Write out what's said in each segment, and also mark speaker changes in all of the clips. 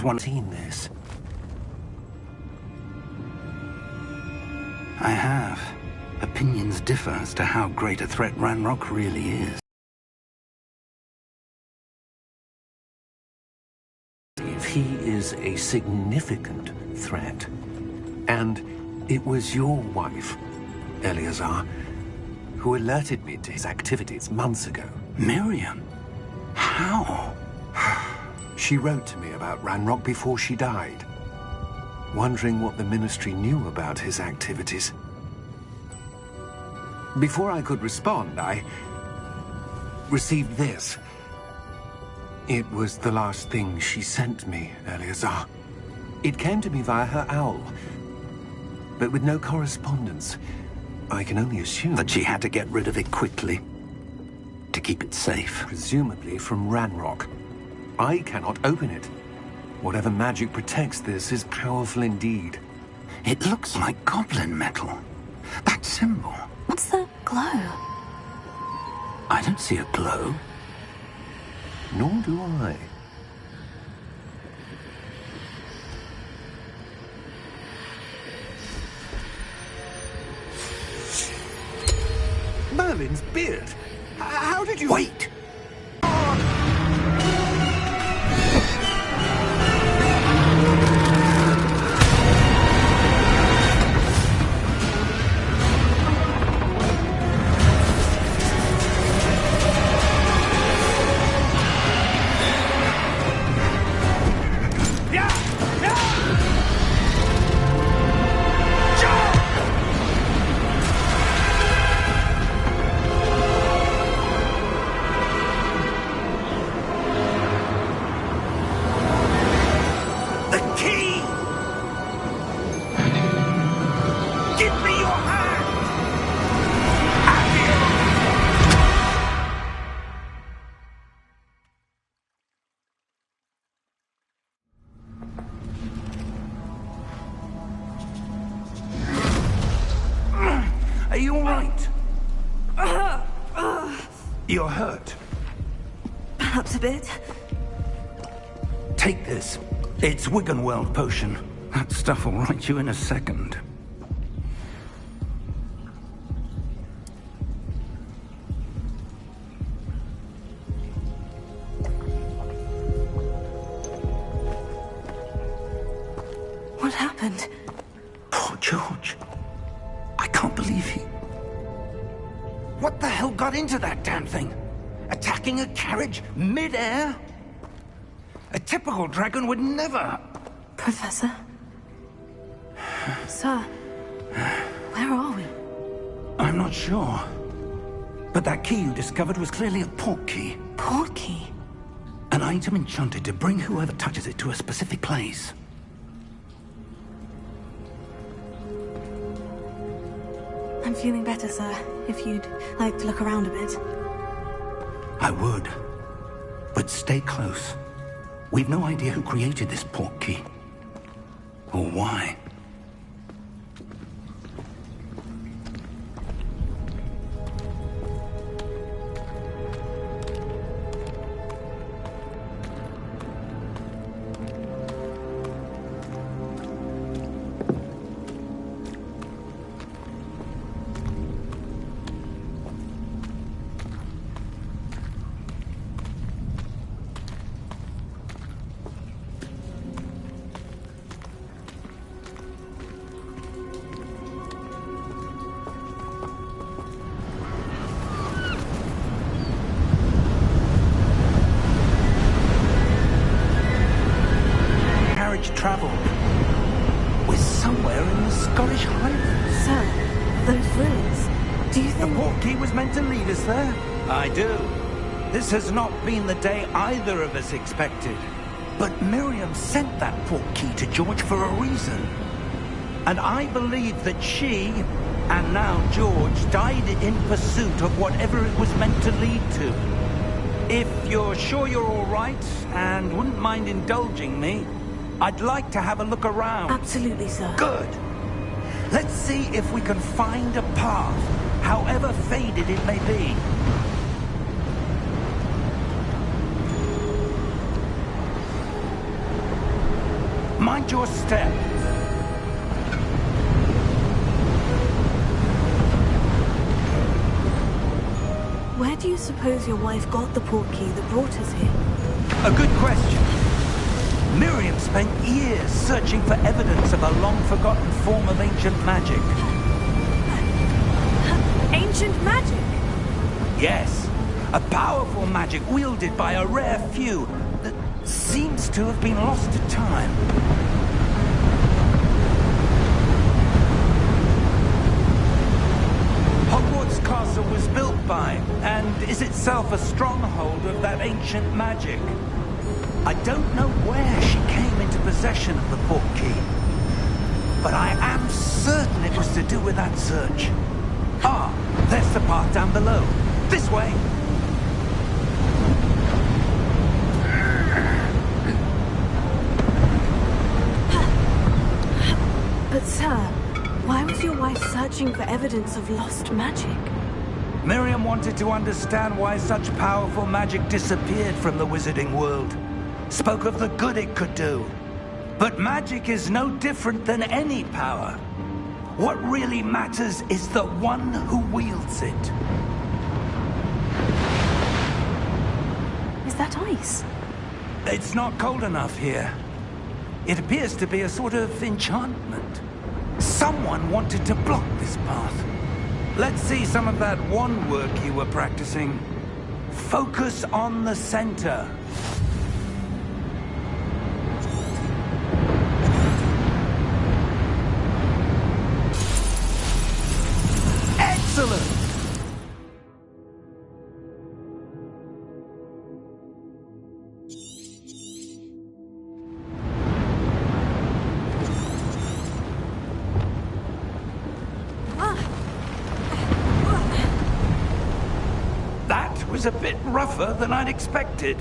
Speaker 1: One seen this. I have. Opinions differ as to how great a threat Ranrock really is. If he is a significant threat, and it was your wife, Eleazar, who alerted me to his activities months ago. Miriam? How? She wrote to me about Ranrock before she died, wondering what the Ministry knew about his activities. Before I could respond, I received this. It was the last thing she sent me, Eleazar. It came to me via her owl, but with no correspondence. I can only assume that she had to get rid of it quickly, to keep it safe. Presumably from Ranrock. I cannot open it. Whatever magic protects this is powerful indeed. It looks like goblin metal. That symbol.
Speaker 2: What's the glow?
Speaker 1: I don't see a glow. Nor do I. Merlin's beard. How did you... Wait! Are you all right? You're hurt.
Speaker 2: Perhaps a bit.
Speaker 1: Take this. It's Wiggenweld potion. That stuff will right you in a second.
Speaker 2: What happened?
Speaker 1: Poor George. I can't believe he... What the hell got into that damn thing? Attacking a carriage mid-air? A typical dragon would never...
Speaker 2: Professor? Sir? Where are we?
Speaker 1: I'm not sure. But that key you discovered was clearly a port key.
Speaker 2: Port key?
Speaker 1: An item enchanted to bring whoever touches it to a specific place.
Speaker 2: I'm feeling better, sir. If you'd like to look around a bit.
Speaker 1: I would. But stay close. We've no idea who created this port key. Or why. Travel. We're somewhere in the Scottish Highlands.
Speaker 2: Sir, those ruins. Do you think...
Speaker 1: The port key was meant to lead us there? I do. This has not been the day either of us expected. But Miriam sent that port key to George for a reason. And I believe that she, and now George, died in pursuit of whatever it was meant to lead to. If you're sure you're all right, and wouldn't mind indulging me, I'd like to have a look around.
Speaker 2: Absolutely, sir.
Speaker 1: Good. Let's see if we can find a path, however faded it may be.
Speaker 3: Mind your step.
Speaker 2: Where do you suppose your wife got the portkey that brought us here?
Speaker 3: A good question. Miriam spent years searching for evidence of a long-forgotten form of ancient magic.
Speaker 2: Ancient magic?
Speaker 3: Yes, a powerful magic wielded by a rare few that seems to have been lost to time. Hogwarts Castle was built by, and is itself a stronghold of that ancient magic. I don't know where she came into possession of the portkey, but I am certain it was to do with that search. Ah, there's the path down below. This way!
Speaker 2: But sir, why was your wife searching for evidence of lost magic?
Speaker 3: Miriam wanted to understand why such powerful magic disappeared from the wizarding world. Spoke of the good it could do. But magic is no different than any power. What really matters is the one who wields it.
Speaker 2: Is that ice?
Speaker 3: It's not cold enough here. It appears to be a sort of enchantment. Someone wanted to block this path. Let's see some of that wand work you were practicing. Focus on the center. Excellent! That was a bit rougher than I'd expected.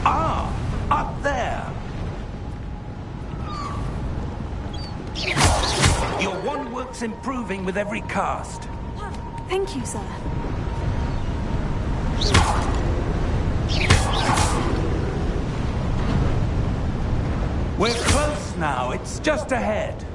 Speaker 3: Ah, up there. Your wand work's improving with every cast.
Speaker 2: Thank you, sir.
Speaker 3: We're close now. It's just ahead.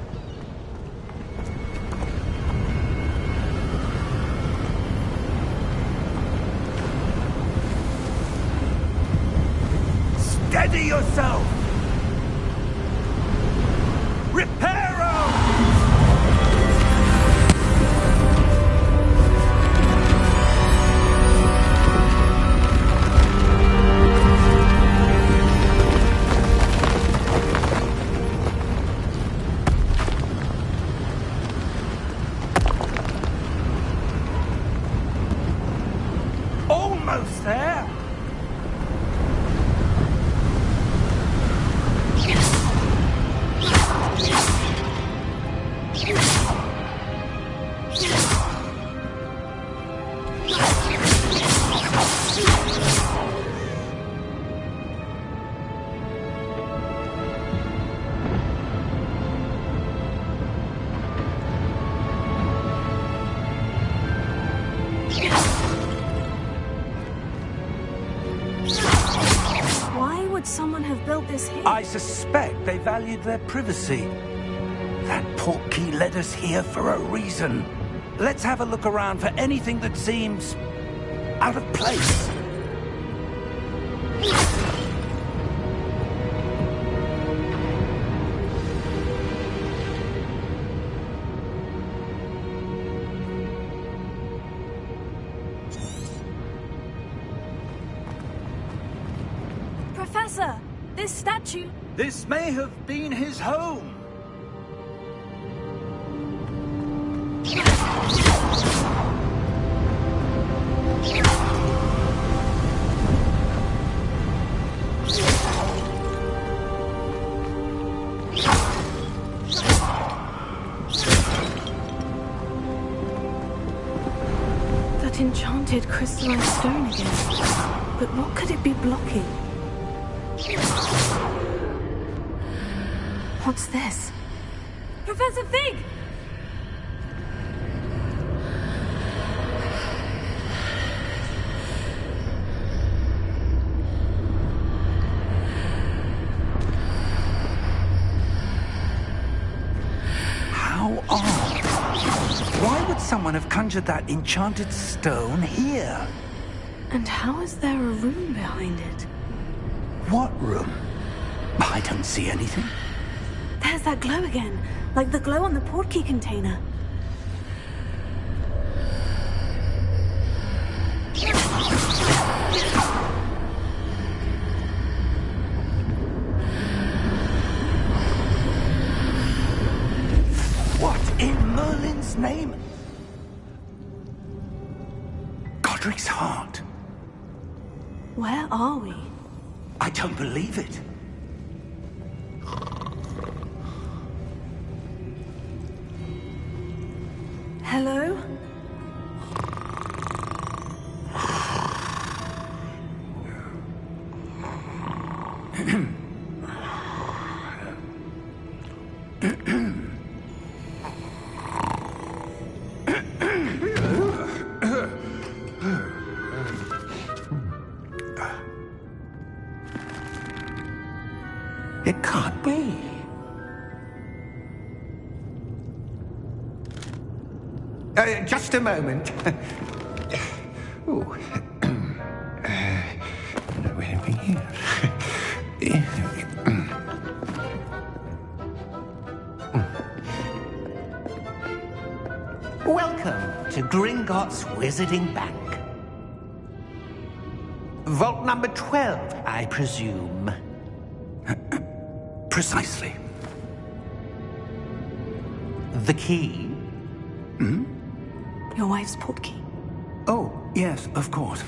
Speaker 3: Steady yourself! Reparo! Almost there!
Speaker 2: Why would someone have built this here?
Speaker 3: I suspect they valued their privacy. That portkey led us here for a reason. Let's have a look around for anything that seems out of place.
Speaker 2: Professor, this statue...
Speaker 3: This may have been his home.
Speaker 2: That enchanted crystallized stone again. But what could it be blocking? What's this? Professor Fig!
Speaker 3: How odd. Why would someone have conjured that enchanted stone here?
Speaker 2: And how is there a room behind it?
Speaker 3: What room? I don't see anything.
Speaker 2: There's that glow again, like the glow on the portkey container.
Speaker 3: What in Merlin's name? Godric's heart.
Speaker 2: Where are we?
Speaker 3: I don't believe it.
Speaker 2: Hello?
Speaker 1: It can't be. Just a moment. Oh. No anything here.
Speaker 4: Welcome to Gringotts Wizarding Bank. Vault number 12, I presume.
Speaker 3: Precisely.
Speaker 4: The key?
Speaker 2: Your wife's portkey.
Speaker 3: Oh, yes, of course.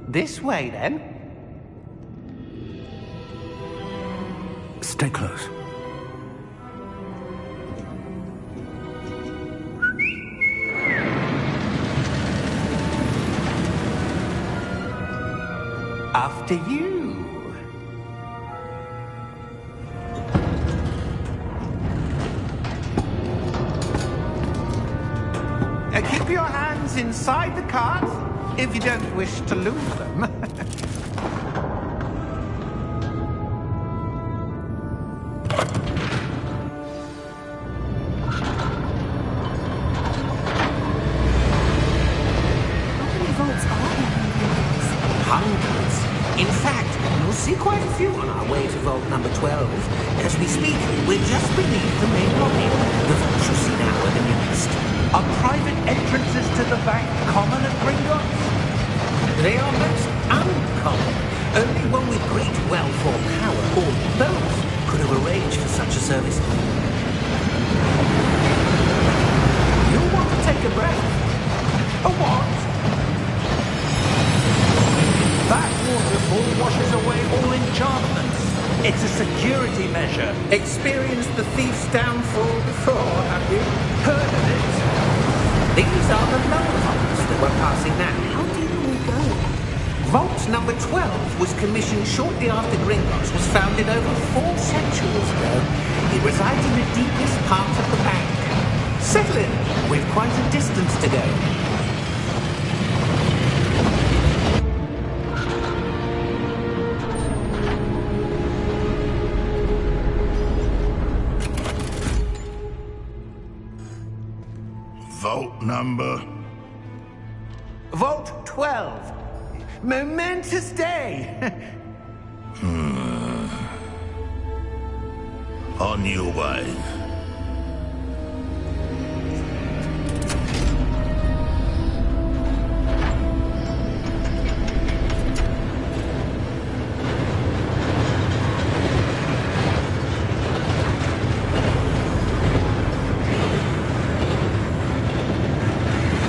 Speaker 4: This way, then.
Speaker 3: Stay close.
Speaker 4: After you.
Speaker 1: Keep your hands inside the cart if you don't wish to lose them.
Speaker 2: How many vaults are there in Gringotts?
Speaker 4: Hundreds. In fact, you'll see quite a few on our way to vault number 12. As we speak, we're just beneath the main lobby. The vaults you see now are the newest.
Speaker 3: Are private entrances to the bank common at Gringotts?
Speaker 4: They are most uncommon. Only one with great wealth or power, or both, could have arranged for such a service. You'll want to take a breath.
Speaker 3: A what? That waterfall washes away all enchantments. It's a security measure.
Speaker 1: Experienced the thief's downfall before, have you?
Speaker 3: Heard of it?
Speaker 4: These are the lower vaults that we're passing now.
Speaker 2: How deep will we go?
Speaker 4: Vault number 12 was commissioned shortly after Gringotts was founded over 4 centuries ago. It resides in the deepest part of the bank. Settle in. We've quite a distance to go.
Speaker 5: Vault number?
Speaker 1: Vault 12. Momentous day.
Speaker 5: On your way.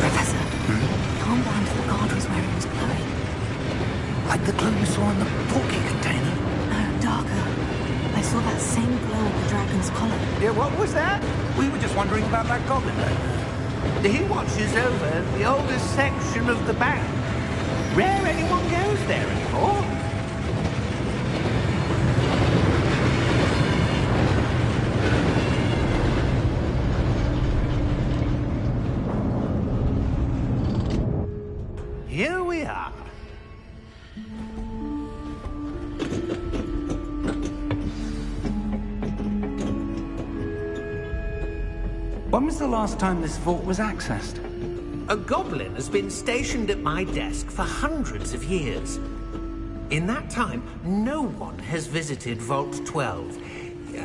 Speaker 2: Professor, calm down to the guard was where it was glowing.
Speaker 3: Like the glow you saw in the portkey container?
Speaker 2: No, darker. I saw that same glow on the dragon's collar.
Speaker 1: Yeah, what was that?
Speaker 3: We were just wondering about that goblin though.
Speaker 1: He watches over the oldest section of the bank. Rare anyone goes there anymore.
Speaker 3: When was the last time this vault was accessed?
Speaker 4: A goblin has been stationed at my desk for hundreds of years. In that time, no one has visited Vault 12.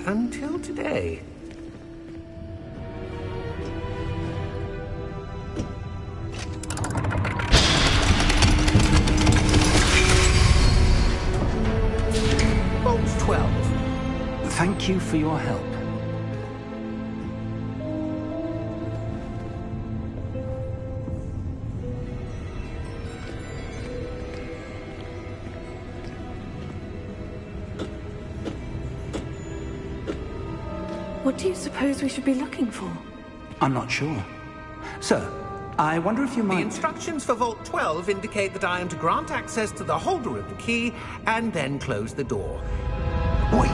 Speaker 4: Until today. Vault 12.
Speaker 3: Thank you for your help.
Speaker 2: What do you suppose we should be looking for?
Speaker 3: I'm not sure. Sir, I wonder if you
Speaker 4: The
Speaker 3: might...
Speaker 4: instructions for Vault 12 indicate that I am to grant access to the holder of the key and then close the door.
Speaker 3: Wait!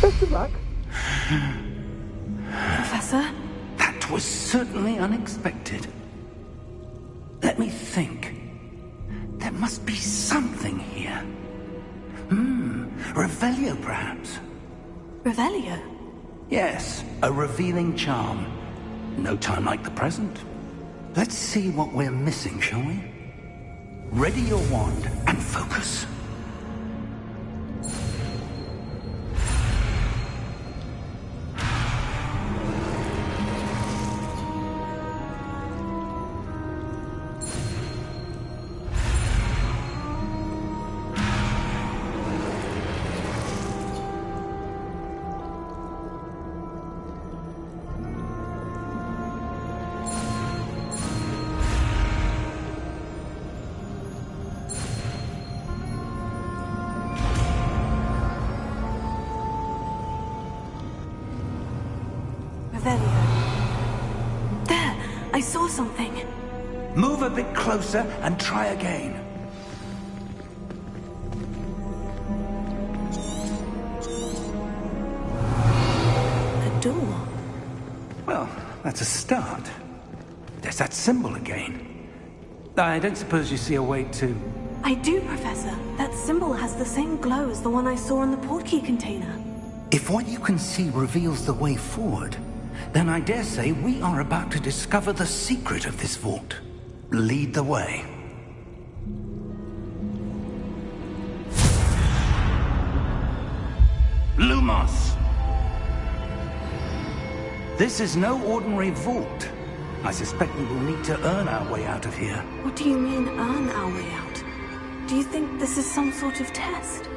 Speaker 4: Best of luck.
Speaker 2: Professor?
Speaker 3: That was certainly unexpected. Let me think. There must be something here. Revelio, perhaps?
Speaker 2: Revelio?
Speaker 3: Yes, a revealing charm. No time like the present. Let's see what we're missing, shall we? Ready your wand and focus.
Speaker 2: Revelio. There! I saw something.
Speaker 3: Move a bit closer and try again.
Speaker 2: A door.
Speaker 3: Well, that's a start. There's that symbol again. I don't suppose you see a way to...
Speaker 2: I do, Professor. That symbol has the same glow as the one I saw in the portkey container.
Speaker 3: If what you can see reveals the way forward, then I dare say we are about to discover the secret of this vault. Lead the way. Lumos! This is no ordinary vault. I suspect we will need to earn our way out of here.
Speaker 2: What do you mean, earn our way out? Do you think this is some sort of test?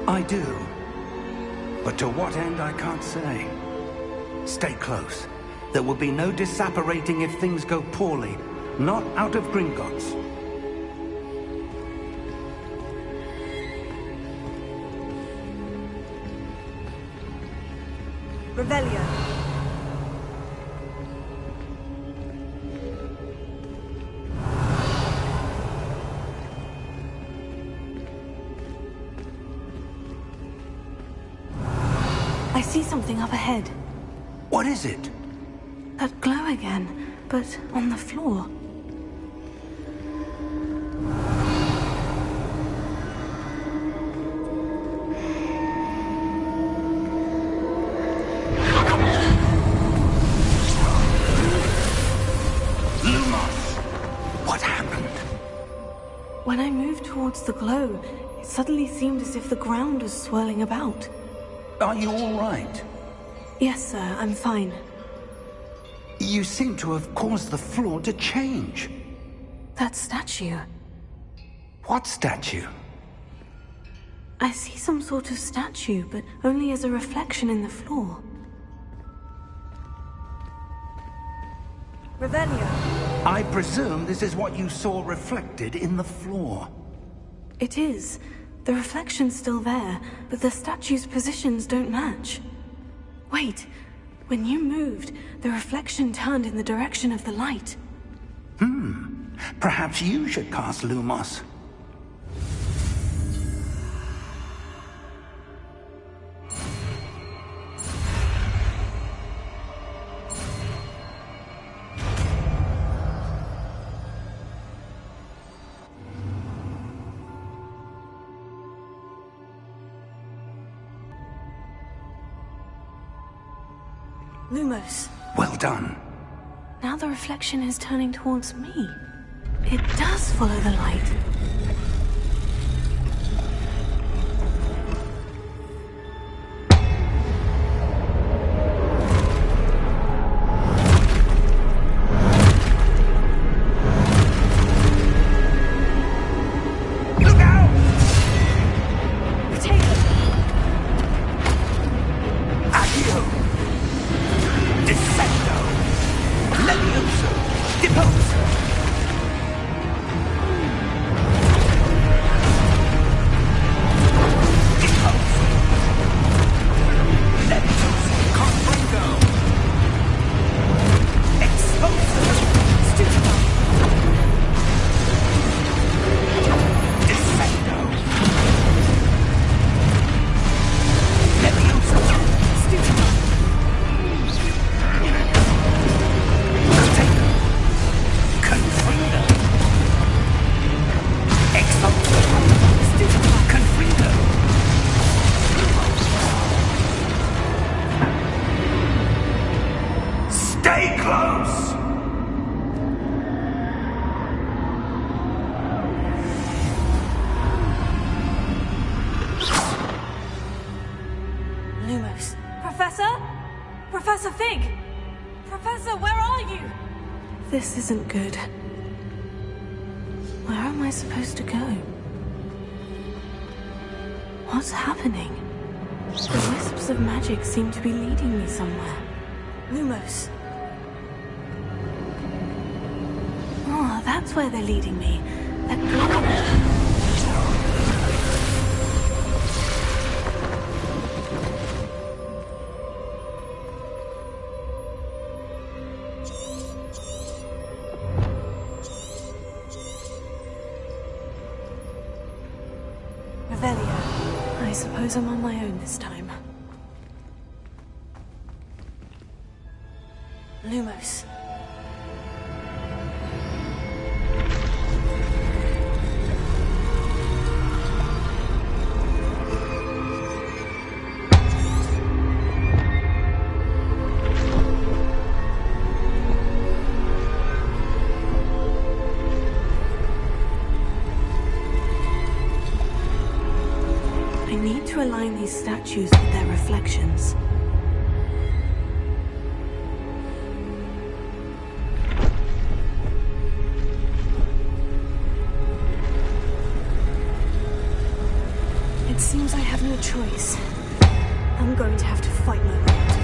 Speaker 3: I do. But to what end, I can't say. Stay close. There will be no disapparating if things go poorly. Not out of Gringotts.
Speaker 2: Revelio. I see something up ahead.
Speaker 3: What is it?
Speaker 2: That glow again, but on the floor.
Speaker 3: Lumos! What happened?
Speaker 2: When I moved towards the glow, it suddenly seemed as if the ground was swirling about.
Speaker 3: Are you all right?
Speaker 2: Yes, sir, I'm fine.
Speaker 3: You seem to have caused the floor to change.
Speaker 2: That statue.
Speaker 3: What statue?
Speaker 2: I see some sort of statue, but only as a reflection in the floor. Revelio.
Speaker 3: I presume this is what you saw reflected in the floor.
Speaker 2: It is. The reflection's still there, but the statue's positions don't match. Wait, when you moved, the reflection turned in the direction of the light.
Speaker 3: Perhaps you should cast Lumos.
Speaker 2: Lumos.
Speaker 3: Well done.
Speaker 2: Now the reflection is turning towards me. It does follow the light. This isn't good. Where am I supposed to go? What's happening? The wisps of magic seem to be leading me somewhere. Lumos. Oh, that's where they're leading me. That glow. I suppose I'm on my own this time. Lumos. To align these statues with their reflections. It seems I have no choice. I'm going to have to fight my way out of here.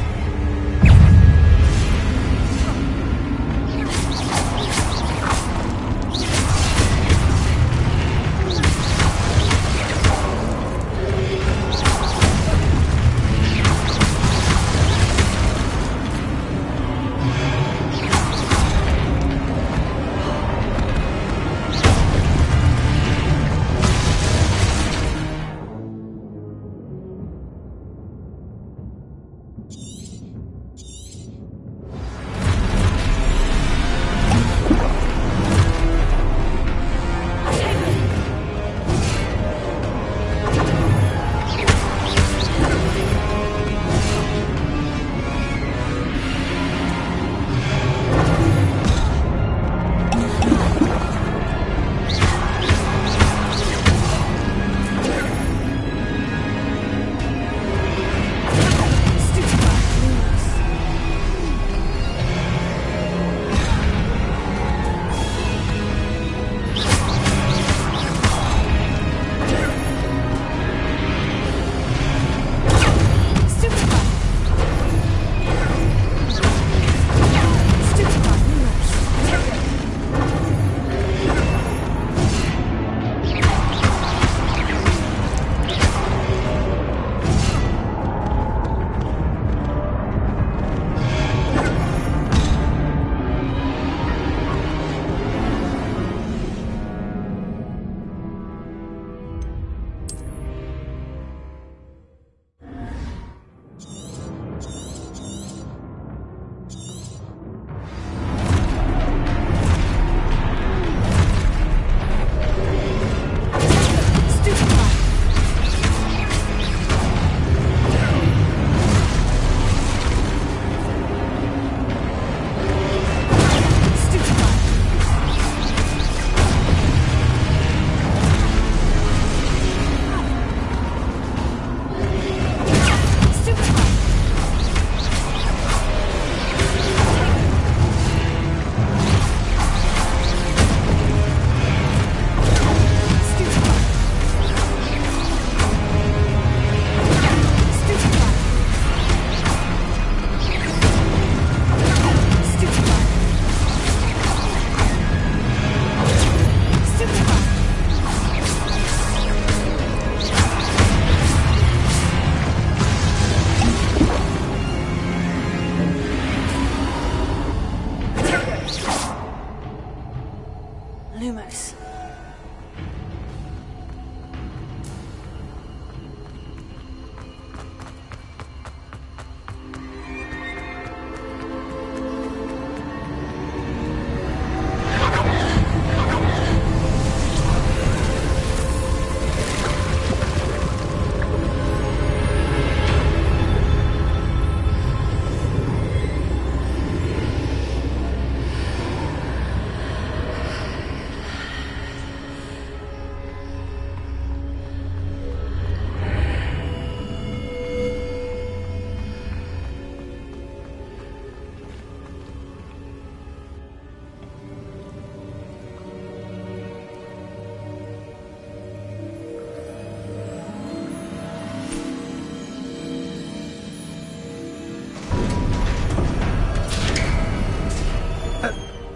Speaker 2: Lumos.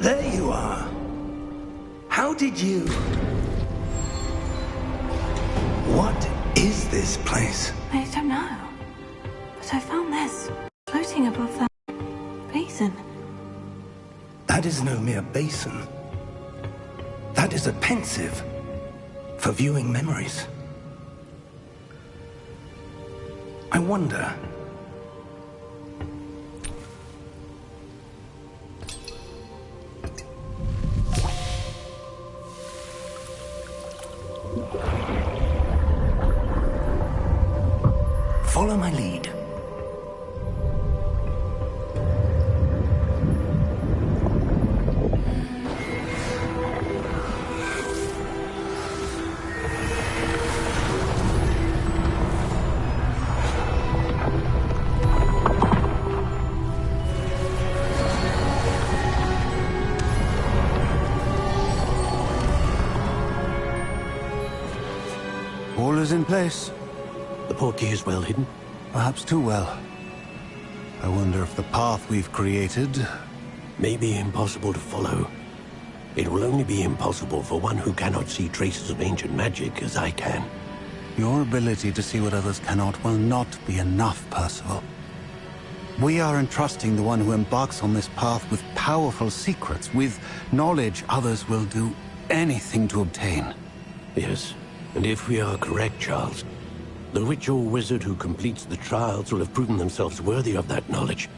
Speaker 3: There you are. How did you... What is this place?
Speaker 2: I don't know. But I found this floating above that basin.
Speaker 3: That is no mere basin. That is a pensive for viewing memories. I wonder... Follow my lead.
Speaker 6: All is in place.
Speaker 7: The portkey is well hidden.
Speaker 6: Perhaps too well. I wonder if the path we've created...
Speaker 7: May be impossible to follow. It will only be impossible for one who cannot see traces of ancient magic as I can.
Speaker 6: Your ability to see what others cannot will not be enough, Percival. We are entrusting the one who embarks on this path with powerful secrets, with knowledge others will do anything to obtain.
Speaker 7: Yes, and if we are correct, Charles, the witch or wizard who completes the trials will have proven themselves worthy of that knowledge,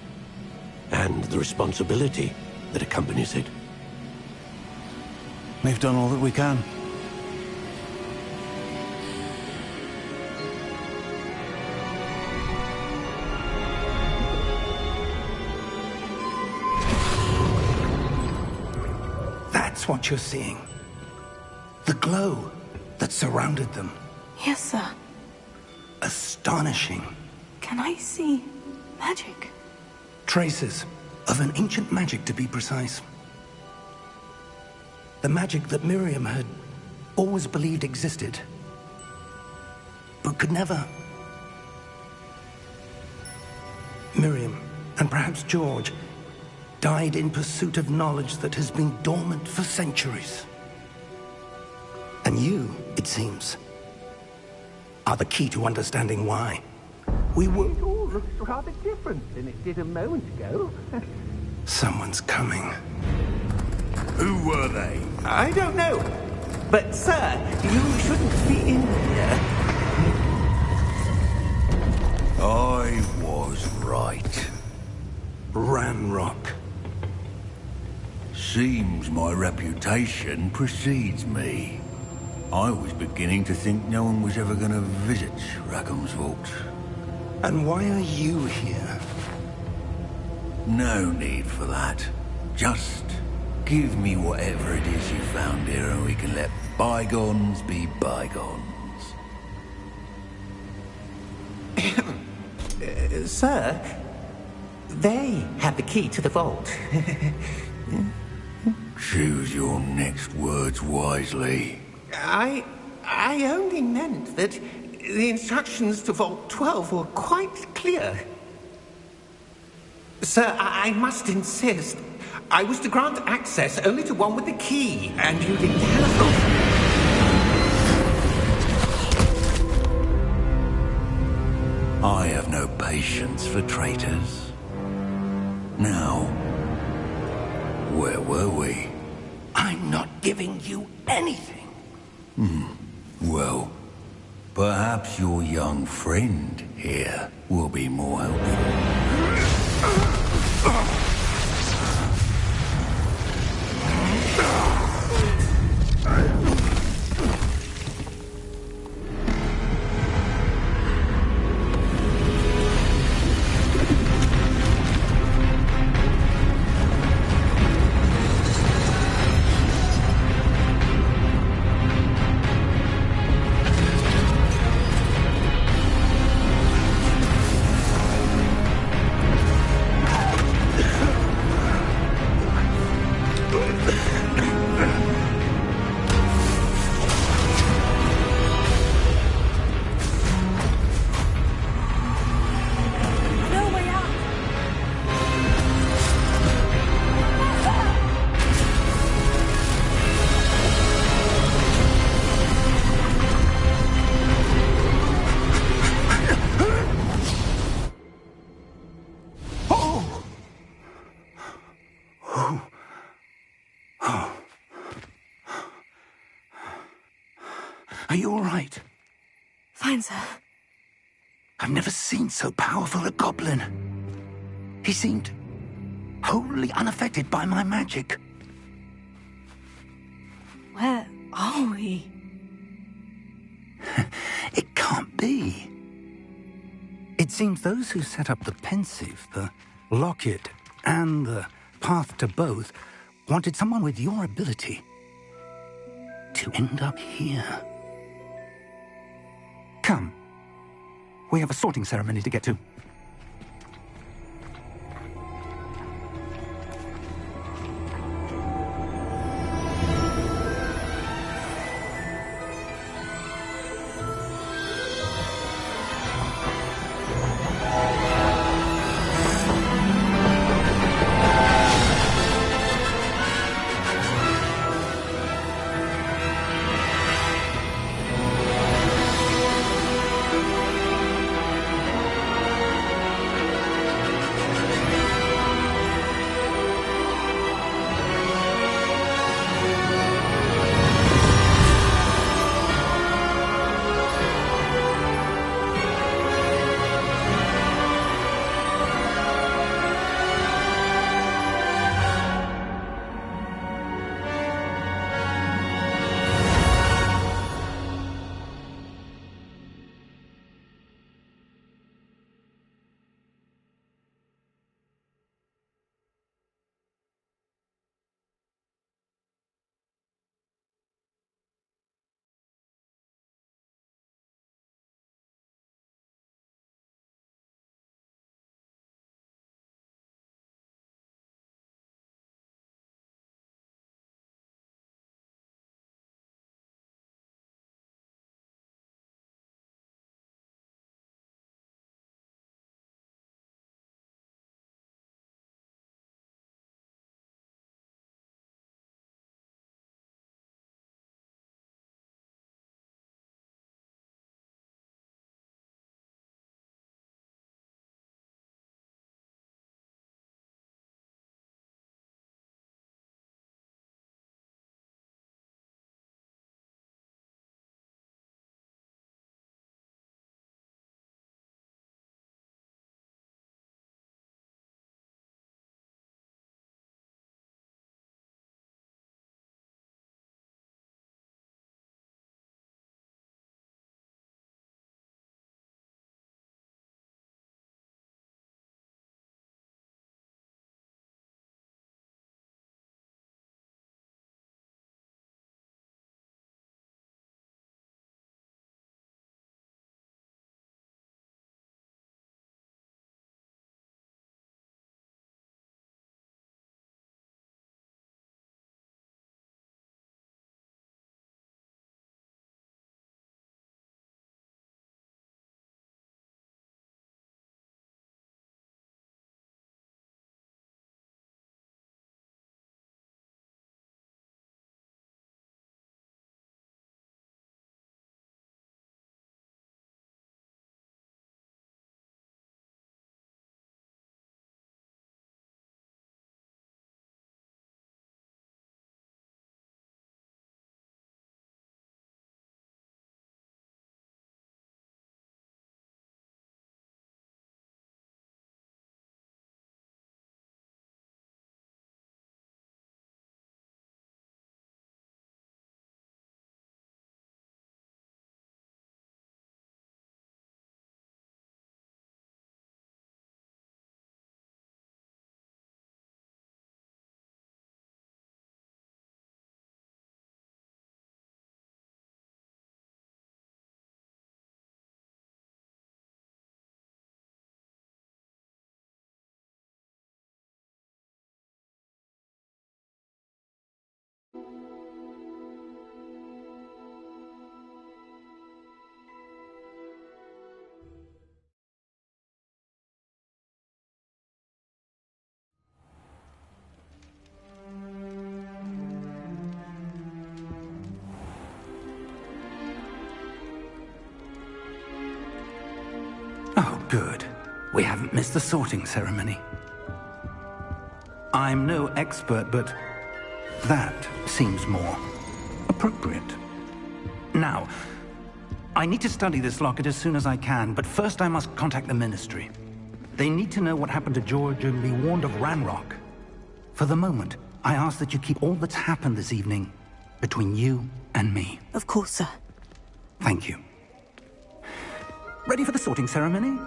Speaker 7: and the responsibility that accompanies it.
Speaker 6: We've done all that we can.
Speaker 3: That's what you're seeing. The glow that surrounded them.
Speaker 2: Yes, sir.
Speaker 3: Astonishing.
Speaker 2: Can I see magic?
Speaker 3: Traces of an ancient magic, to be precise. The magic that Miriam had always believed existed, but could never. Miriam, and perhaps George, died in pursuit of knowledge that has been dormant for centuries. And you, it seems, are the key to understanding why. We were...
Speaker 4: It all looks rather different than it did a moment ago.
Speaker 3: Someone's coming.
Speaker 5: Who were they?
Speaker 4: I don't know. But, sir, you shouldn't be in here.
Speaker 5: I was right.
Speaker 3: Ranrock.
Speaker 5: Seems my reputation precedes me. I was beginning to think no one was ever going to visit Rackham's Vault.
Speaker 3: And why are you here?
Speaker 5: No need for that. Just give me whatever it is you found here and we can let bygones be bygones.
Speaker 4: Sir, they have the key to the vault.
Speaker 5: Choose your next words wisely.
Speaker 4: I only meant that the instructions to Vault 12 were quite clear. Sir, I must insist. I was to grant access only to one with the key, and you didn't telephone.
Speaker 5: I have no patience for traitors. Now, where were we?
Speaker 3: I'm not
Speaker 5: giving you anything. Well, perhaps your young friend here will be more helpful.
Speaker 3: Are you all right?
Speaker 2: Fine, sir.
Speaker 3: I've never seen so powerful a goblin. He seemed wholly unaffected by my magic.
Speaker 2: Where are we?
Speaker 3: It can't be. It seems those who set up the pensive, the locket, and the path to both wanted someone with your ability to end up here. Come. We have a sorting ceremony to get to.
Speaker 4: Oh, good. We haven't missed the sorting ceremony. I'm no expert, but that seems more appropriate. Now, I need to study this locket as soon as I can, but first I must contact the Ministry. They need to know what happened to George and be warned of Ranrock. For the moment, I ask that you keep all that's happened this evening between you and me.
Speaker 2: Of course, sir.
Speaker 4: Thank you. Ready for the sorting ceremony?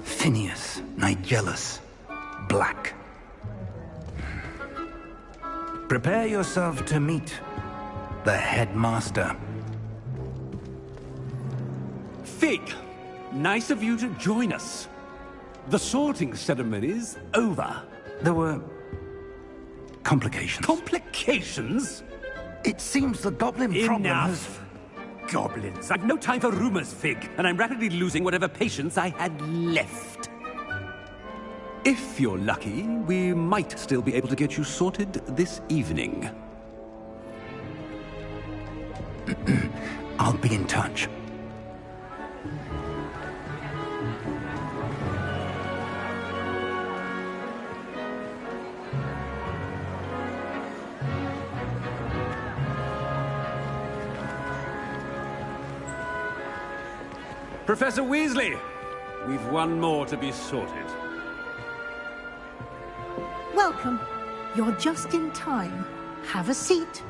Speaker 4: Phineas, Nigellus, Black. Prepare yourself to meet the headmaster.
Speaker 8: Fig, nice of you to join us. The sorting ceremony's over.
Speaker 4: There were complications.
Speaker 8: Complications?
Speaker 4: It seems the goblin problem has...
Speaker 8: Enough! Goblins. I've no time for rumors, Fig, and I'm rapidly losing whatever patience I had left. If you're lucky, we might still be able to get you sorted this evening.
Speaker 4: I'll be in touch.
Speaker 8: Professor Weasley, we've one more to be sorted.
Speaker 9: Welcome. You're just in time. Have a seat.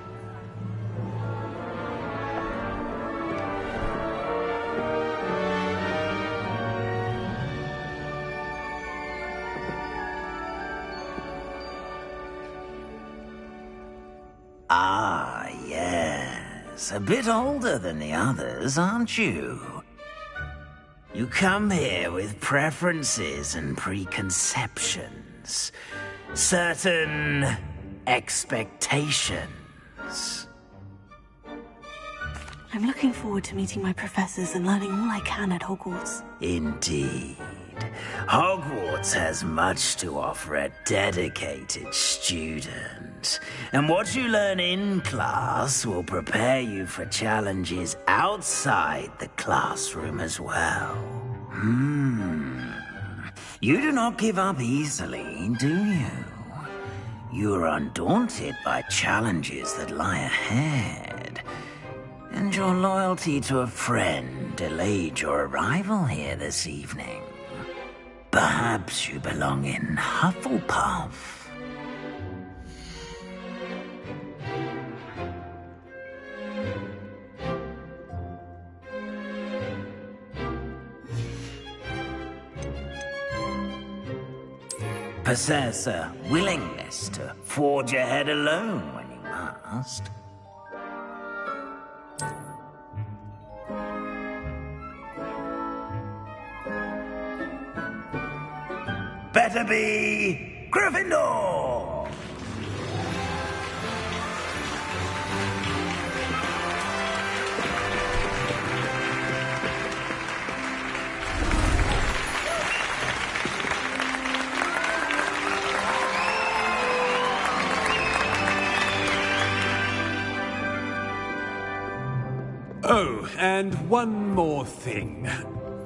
Speaker 10: Ah, yes. A bit older than the others, aren't you? You come here with preferences and preconceptions. Certain expectations.
Speaker 2: I'm looking forward to meeting my professors and learning all I can at Hogwarts.
Speaker 10: Indeed. Hogwarts has much to offer a dedicated student. And what you learn in class will prepare you for challenges outside the classroom as well. You do not give up easily, do you? You are undaunted by challenges that lie ahead. And your loyalty to a friend delayed your arrival here this evening. Perhaps you belong in Hufflepuff. Possess a willingness to forge ahead alone when you must. Better be Gryffindor!
Speaker 8: Oh, and one more thing.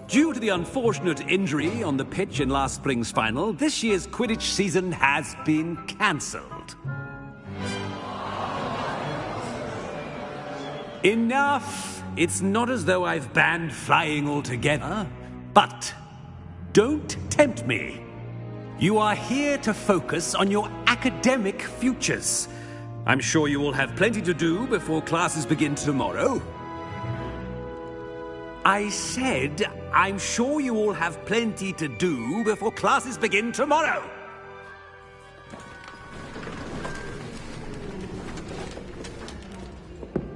Speaker 8: Due to the unfortunate injury on the pitch in last spring's final, this year's Quidditch season has been cancelled. Enough! It's not as though I've banned flying altogether, but don't tempt me. You are here to focus on your academic futures. I'm sure you will have plenty to do before classes begin tomorrow. I said, I'm sure you all have plenty to do before classes begin tomorrow.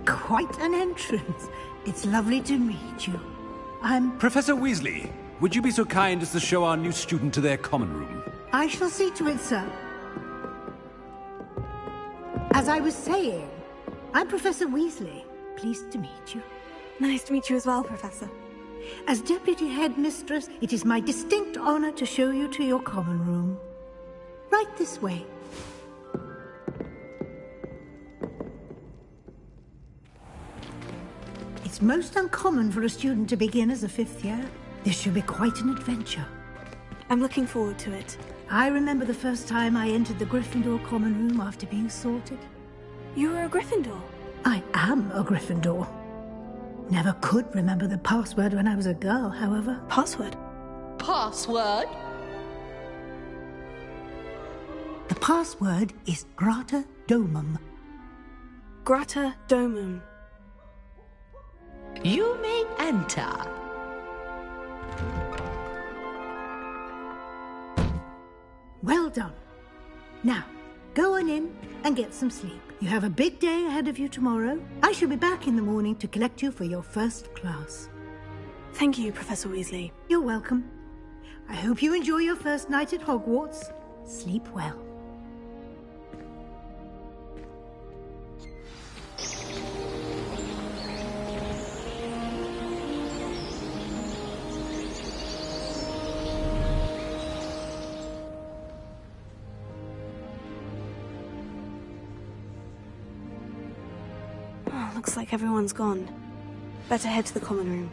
Speaker 9: Quite an entrance. It's lovely to meet you. I'm...
Speaker 8: Professor Weasley, would you be so kind as to show our new student to their common room?
Speaker 9: I shall see to it, sir. As I was saying, I'm Professor Weasley. Pleased to meet you.
Speaker 2: Nice to meet you as well, Professor.
Speaker 9: As Deputy Headmistress, it is my distinct honor to show you to your common room. Right this way. It's most uncommon for a student to begin as a 5th year. This should be quite an adventure.
Speaker 2: I'm looking forward to it.
Speaker 9: I remember the first time I entered the Gryffindor common room after being sorted.
Speaker 2: You were a Gryffindor?
Speaker 9: I am a Gryffindor. Never could remember the password when I was a girl, however.
Speaker 2: Password?
Speaker 11: Password?
Speaker 9: The password is Grata Domum.
Speaker 2: Grata Domum.
Speaker 11: You may enter.
Speaker 9: Well done. Now, go on in and get some sleep. You have a big day ahead of you tomorrow. I shall be back in the morning to collect you for your first class.
Speaker 2: Thank you, Professor Weasley.
Speaker 9: You're welcome. I hope you enjoy your first night at Hogwarts. Sleep well.
Speaker 2: Looks like everyone's gone. Better head to the common room.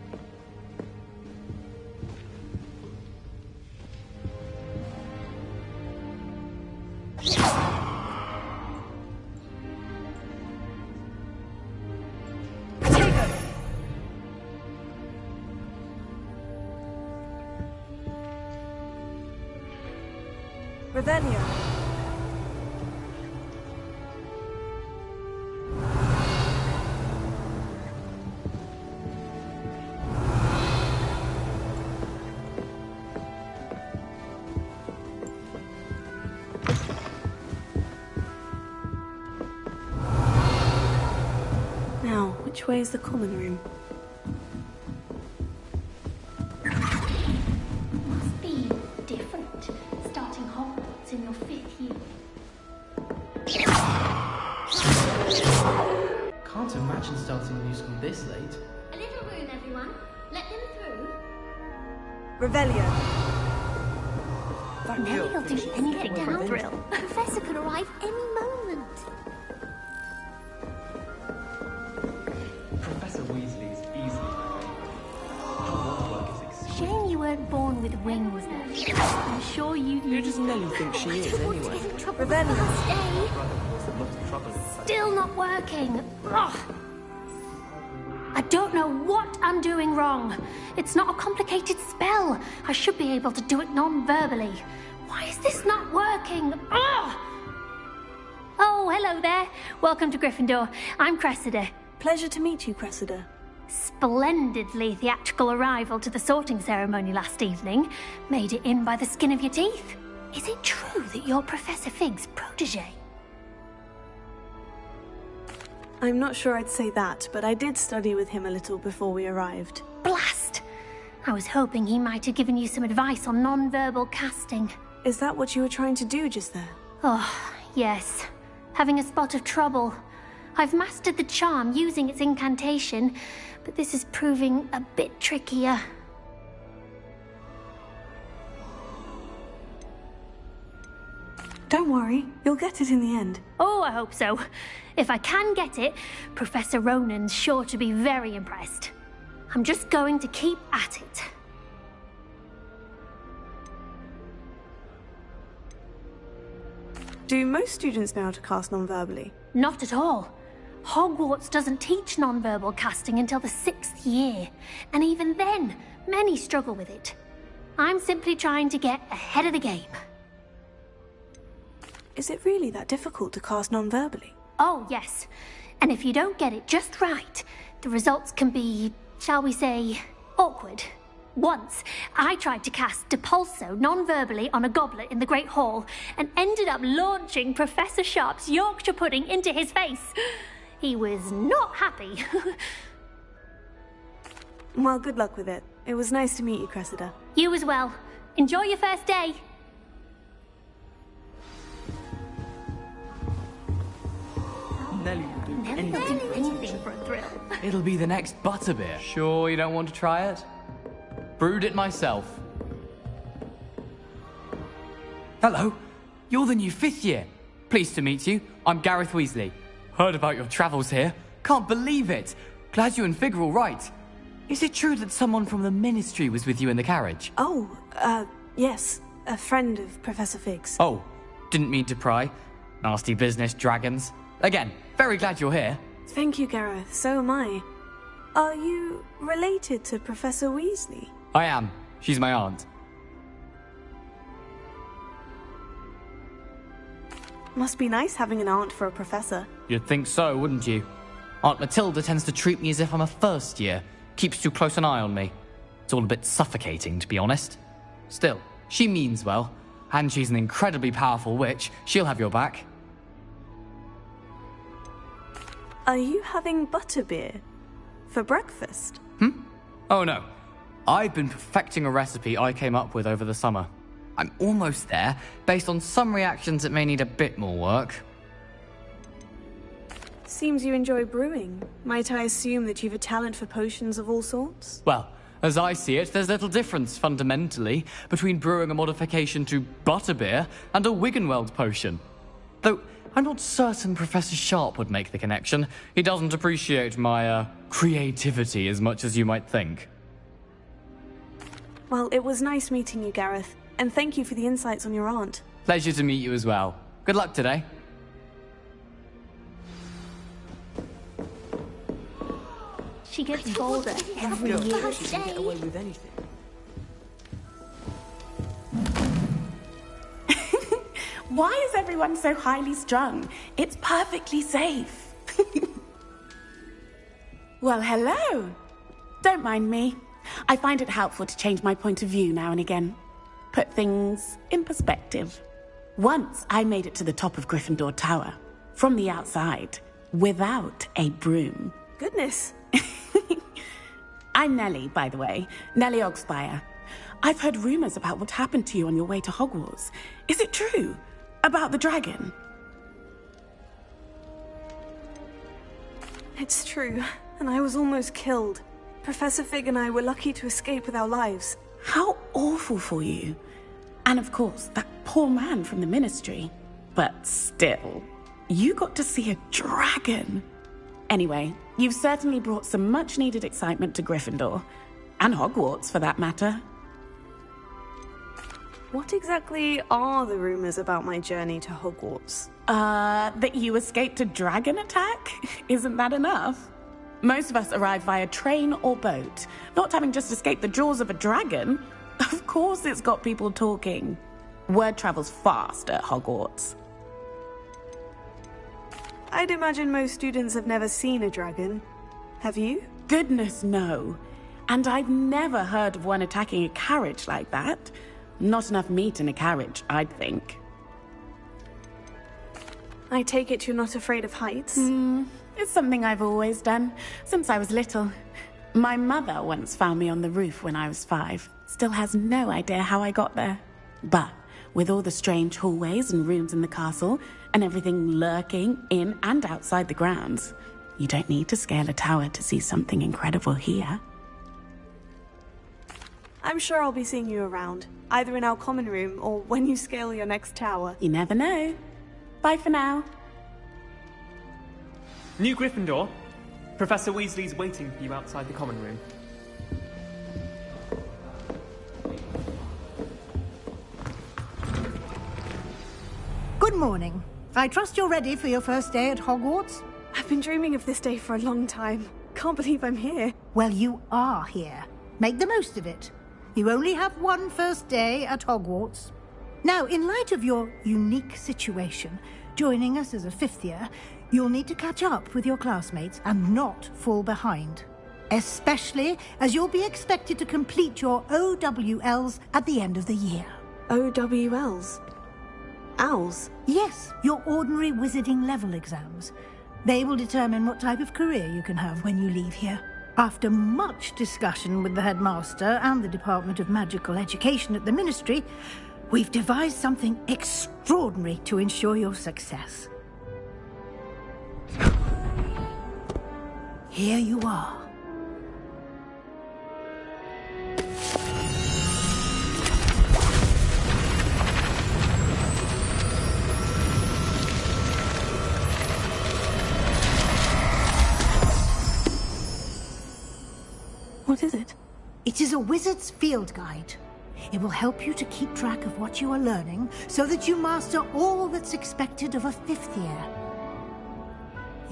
Speaker 2: Revelio. Now, which way is the common room?
Speaker 12: Must be different, starting Hogwarts in your 5th year.
Speaker 13: Can't imagine starting a new school this late.
Speaker 12: A little room, everyone. Let them through.
Speaker 2: Revelio.
Speaker 12: Now you'll do anything down drill. Professor could arrive any moment.
Speaker 13: Professor Weasley is easily my favourite. Her work is extreme.
Speaker 12: Shame you weren't born with wings, though. I'm sure you'd...
Speaker 13: Who does Nelly think she is, anyway?
Speaker 12: Still not working. Ugh. I don't know what I'm doing wrong. It's not a complicated spell. I should be able to do it non-verbally. Why is this not working? Ugh. Oh, hello there. Welcome to Gryffindor. I'm Cressida.
Speaker 2: Pleasure to meet you, Cressida.
Speaker 12: Splendidly theatrical arrival to the sorting ceremony last evening. Made it in by the skin of your teeth. Is it true that you're Professor Fig's protege?
Speaker 2: I'm not sure I'd say that, but I did study with him a little before we arrived.
Speaker 12: Blast! I was hoping he might have given you some advice on non-verbal casting.
Speaker 2: Is that what you were trying to do just there?
Speaker 12: Oh, yes. Having a spot of trouble. I've mastered the charm using its incantation, but this is proving a bit trickier.
Speaker 2: Don't worry, you'll get it in the end.
Speaker 12: Oh, I hope so. If I can get it, Professor Ronan's sure to be very impressed. I'm just going to keep at it.
Speaker 2: Do most students know how to cast non-verbally?
Speaker 12: Not at all. Hogwarts doesn't teach non-verbal casting until the 6th year, and even then, many struggle with it. I'm simply trying to get ahead of the game.
Speaker 2: Is it really that difficult to cast non-verbally?
Speaker 12: Oh, yes. And if you don't get it just right, the results can be, shall we say, awkward. Once, I tried to cast Depulso non-verbally on a goblet in the Great Hall and ended up launching Professor Sharp's Yorkshire pudding into his face. He was not happy.
Speaker 2: Well, good luck with it. It was nice to meet you, Cressida.
Speaker 12: You as well. Enjoy your first day.
Speaker 13: Nelly will do
Speaker 12: Anything for a thrill.
Speaker 14: It'll be the next butterbeer. Sure you don't want to try it? Brewed it myself. Hello, you're the new 5th year. Pleased to meet you. I'm Gareth Weasley. Heard about your travels here. Can't believe it. Glad you and Fig are all right. Is it true that someone from the Ministry was with you in the carriage?
Speaker 2: Oh, yes. A friend of Professor Fig's.
Speaker 14: Oh, didn't mean to pry. Nasty business, dragons. Again, very glad you're here.
Speaker 2: Thank you, Gareth. So am I. Are you related to Professor Weasley?
Speaker 14: I am. She's my aunt.
Speaker 2: Must be nice having an aunt for a professor.
Speaker 14: You'd think so, wouldn't you? Aunt Matilda tends to treat me as if I'm a first year. Keeps too close an eye on me. It's all a bit suffocating, to be honest. Still, she means well. And she's an incredibly powerful witch. She'll have your back.
Speaker 2: Are you having butterbeer for breakfast?
Speaker 14: Oh no. I've been perfecting a recipe I came up with over the summer. I'm almost there, based on some reactions that may need a bit more work.
Speaker 2: Seems you enjoy brewing. Might I assume that you've a talent for potions of all sorts?
Speaker 14: Well, as I see it, there's little difference, fundamentally, between brewing a modification to butterbeer and a Wiggenweld potion. Though, I'm not certain Professor Sharp would make the connection. He doesn't appreciate my, creativity as much as you might think.
Speaker 2: Well, it was nice meeting you, Gareth. And thank you for the insights on your aunt.
Speaker 14: Pleasure to meet you as well. Good luck today.
Speaker 12: She gets bolder every year.
Speaker 13: She can get away with anything.
Speaker 15: Why is everyone so highly strung? It's perfectly safe. Well, hello. Don't mind me. I find it helpful to change my point of view now and again. Put things in perspective. Once I made it to the top of Gryffindor Tower, from the outside, without a broom.
Speaker 2: Goodness.
Speaker 15: I'm Nellie, by the way. Nellie Ogspire. I've heard rumors about what happened to you on your way to Hogwarts. Is it true? About the dragon?
Speaker 2: It's true, and I was almost killed. Professor Fig and I were lucky to escape with our lives.
Speaker 15: How awful for you. And of course, that poor man from the Ministry. But still, you got to see a dragon. Anyway, you've certainly brought some much-needed excitement to Gryffindor. And Hogwarts, for that matter.
Speaker 2: What exactly are the rumors about my journey to Hogwarts?
Speaker 15: That you escaped a dragon attack? Isn't that enough? Most of us arrive via train or boat. Not having just escaped the jaws of a dragon, of course it's got people talking. Word travels fast at Hogwarts.
Speaker 2: I'd imagine most students have never seen a dragon. Have you?
Speaker 15: Goodness, no. And I've never heard of one attacking a carriage like that. Not enough meat in a carriage, I'd think.
Speaker 2: I take it you're not afraid of heights?
Speaker 15: It's something I've always done, since I was little. My mother once found me on the roof when I was 5. Still has no idea how I got there. But with all the strange hallways and rooms in the castle, and everything lurking in and outside the grounds, you don't need to scale a tower to see something incredible here.
Speaker 2: I'm sure I'll be seeing you around, either in our common room or when you scale your next tower.
Speaker 15: You never know. Bye for now.
Speaker 13: New Gryffindor. Professor Weasley's waiting for you outside the common room.
Speaker 9: Good morning. I trust you're ready for your first day at Hogwarts?
Speaker 2: I've been dreaming of this day for a long time. Can't believe I'm here.
Speaker 9: Well, you are here. Make the most of it. You only have one first day at Hogwarts. Now, in light of your unique situation, joining us as a 5th year, you'll need to catch up with your classmates and not fall behind. Especially as you'll be expected to complete your OWLs at the end of the year.
Speaker 2: OWLs? Owls?
Speaker 9: Yes, your ordinary wizarding level exams. They will determine what type of career you can have when you leave here. After much discussion with the headmaster and the Department of Magical Education at the Ministry, we've devised something extraordinary to ensure your success. here you are.
Speaker 2: What is it?
Speaker 9: It is a wizard's field guide. It will help you to keep track of what you are learning so that you master all that's expected of a 5th year.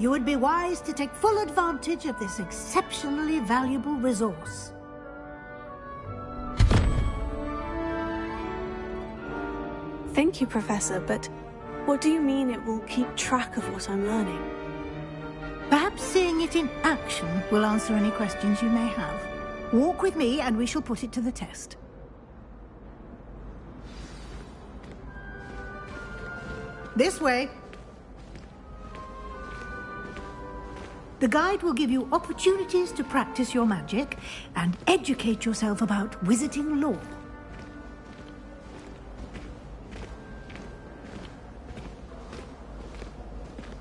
Speaker 9: You would be wise to take full advantage of this exceptionally valuable resource.
Speaker 2: Thank you, Professor, but what do you mean it will keep track of what I'm learning?
Speaker 9: Perhaps seeing it in action will answer any questions you may have. Walk with me and we shall put it to the test. This way. The guide will give you opportunities to practice your magic and educate yourself about wizarding lore.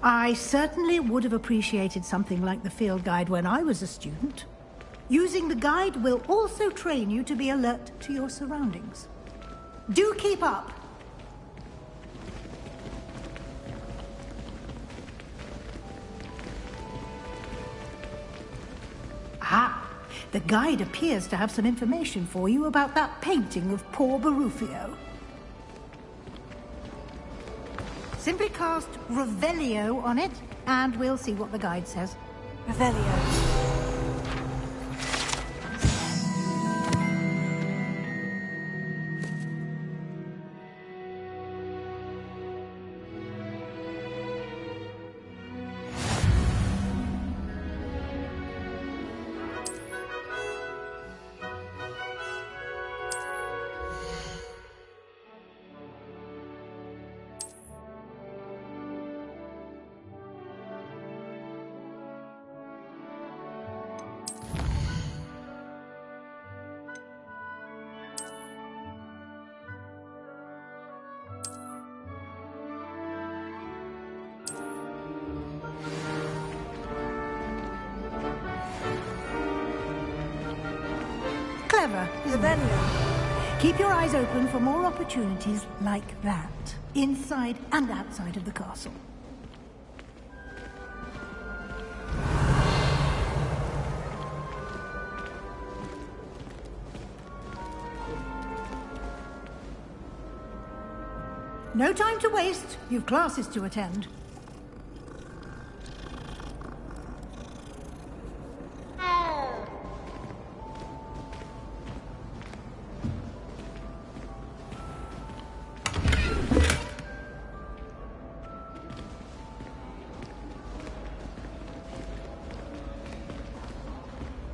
Speaker 9: I certainly would have appreciated something like the field guide when I was a student. Using the guide will also train you to be alert to your surroundings. Do keep up! Ah, the guide appears to have some information for you about that painting of poor Barufio. Simply cast Revelio on it, and we'll see what the guide says.
Speaker 2: Revelio.
Speaker 9: Clever, isn't it? Keep your eyes open for more opportunities like that, inside and outside of the castle. No time to waste. You've classes to attend.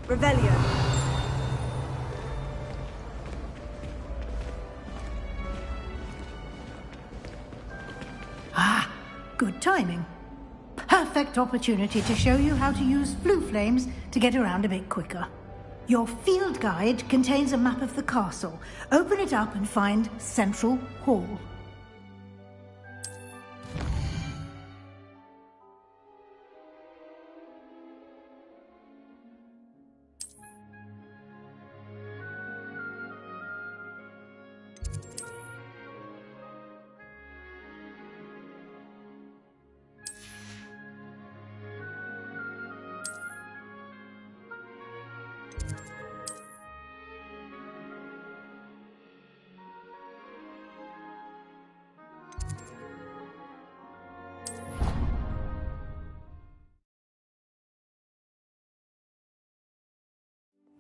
Speaker 2: Revelio.
Speaker 9: Ah, good timing. Perfect opportunity to show you how to use blue flames to get around a bit quicker. Your field guide contains a map of the castle. Open it up and find Central Hall.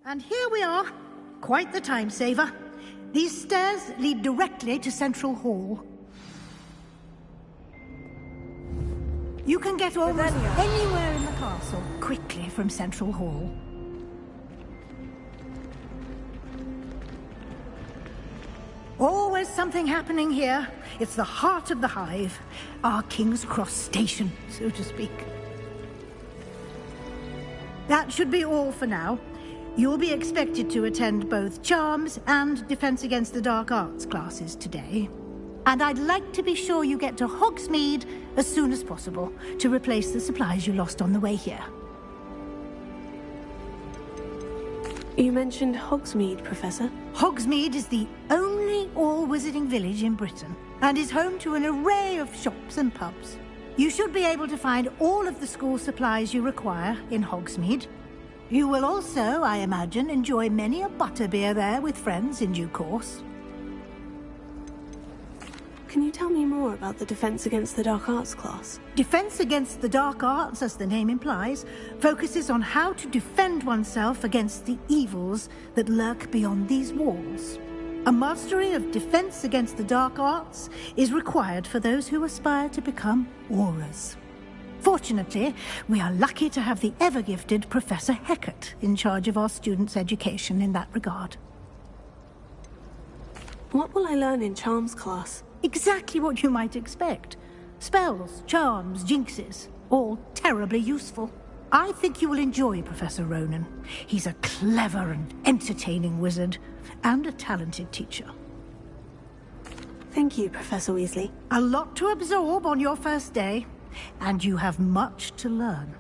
Speaker 9: And here we are. Quite the time saver. These stairs lead directly to Central Hall. You can get almost anywhere in the castle quickly from Central Hall. Always something happening here. It's the heart of the hive. Our King's Cross station, so to speak. That should be all for now. You'll be expected to attend both Charms and Defense Against the Dark Arts classes today. And I'd like to be sure you get to Hogsmeade as soon as possible to replace the supplies you lost on the way here.
Speaker 2: You mentioned Hogsmeade, Professor.
Speaker 9: Hogsmeade is the only all-wizarding village in Britain and is home to an array of shops and pubs. You should be able to find all of the school supplies you require in Hogsmeade. You will also, I imagine, enjoy many a butterbeer there with friends in due course.
Speaker 2: Can you tell me more about the Defense Against the Dark Arts class?
Speaker 9: Defense Against the Dark Arts, as the name implies, focuses on how to defend oneself against the evils that lurk beyond these walls. A mastery of Defense Against the Dark Arts is required for those who aspire to become Aurors. Fortunately, we are lucky to have the ever-gifted Professor Hecat in charge of our students' education in that regard.
Speaker 2: What will I learn in Charms class?
Speaker 9: Exactly what you might expect. Spells, charms, jinxes, all terribly useful. I think you will enjoy Professor Ronan. He's a clever and entertaining wizard, and a talented teacher.
Speaker 2: Thank you, Professor Weasley.
Speaker 9: A lot to absorb on your first day, and you have much to learn.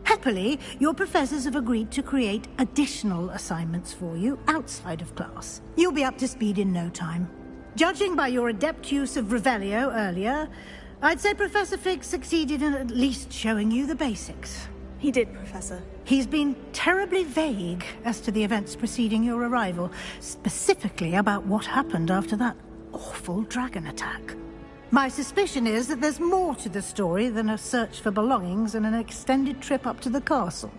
Speaker 9: Happily, your professors have agreed to create additional assignments for you outside of class. You'll be up to speed in no time. Judging by your adept use of Revelio earlier, I'd say Professor Fig succeeded in at least showing you the basics.
Speaker 2: He did, Professor.
Speaker 9: He's been terribly vague as to the events preceding your arrival, specifically about what happened after that awful dragon attack. My suspicion is that there's more to the story than a search for belongings and an extended trip up to the castle.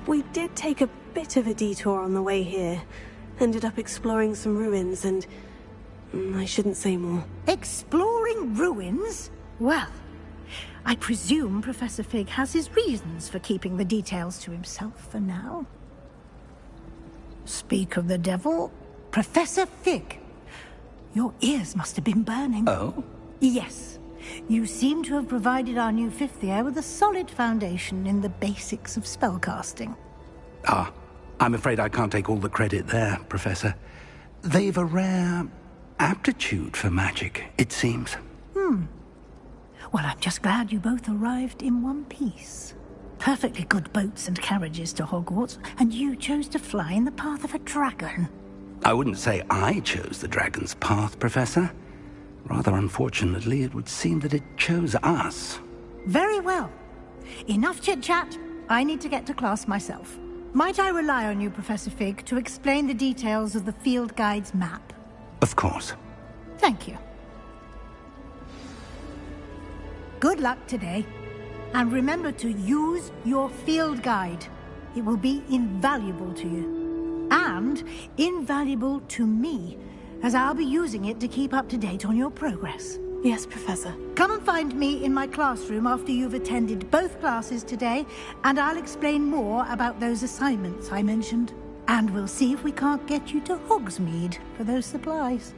Speaker 2: We did take a bit of a detour on the way here. Ended up exploring some ruins and... I shouldn't say more.
Speaker 9: Exploring ruins? Well, I presume Professor Fig has his reasons for keeping the details to himself for now. Speak of the devil, Professor Fig. Your ears must have been burning.
Speaker 5: Oh?
Speaker 9: Yes. You seem to have provided our new fifth year with a solid foundation in the basics of spellcasting.
Speaker 16: Ah, I'm afraid I can't take all the credit there, Professor. They've a rare aptitude for magic, it seems.
Speaker 9: Well, I'm just glad you both arrived in one piece. Perfectly good boats and carriages to Hogwarts, and you chose to fly in the path of a dragon.
Speaker 16: I wouldn't say I chose the dragon's path, Professor. Rather unfortunately, it would seem that it chose us.
Speaker 9: Very well. Enough chit-chat. I need to get to class myself. Might I rely on you, Professor Fig, to explain the details of the field guide's map?
Speaker 16: Of course.
Speaker 9: Thank you. Good luck today. And remember to use your field guide. It will be invaluable to you. And invaluable to me, as I'll be using it to keep up to date on your progress.
Speaker 2: Yes, Professor.
Speaker 9: Come and find me in my classroom after you've attended both classes today, and I'll explain more about those assignments I mentioned. And we'll see if we can't get you to Hogsmeade for those supplies.